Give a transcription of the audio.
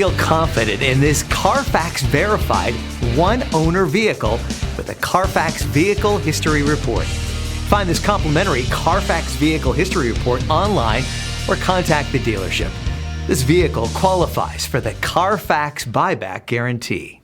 Feel confident in this Carfax verified one-owner vehicle with a Carfax Vehicle History Report. Find this complimentary Carfax Vehicle History Report online or contact the dealership. This vehicle qualifies for the Carfax Buyback Guarantee.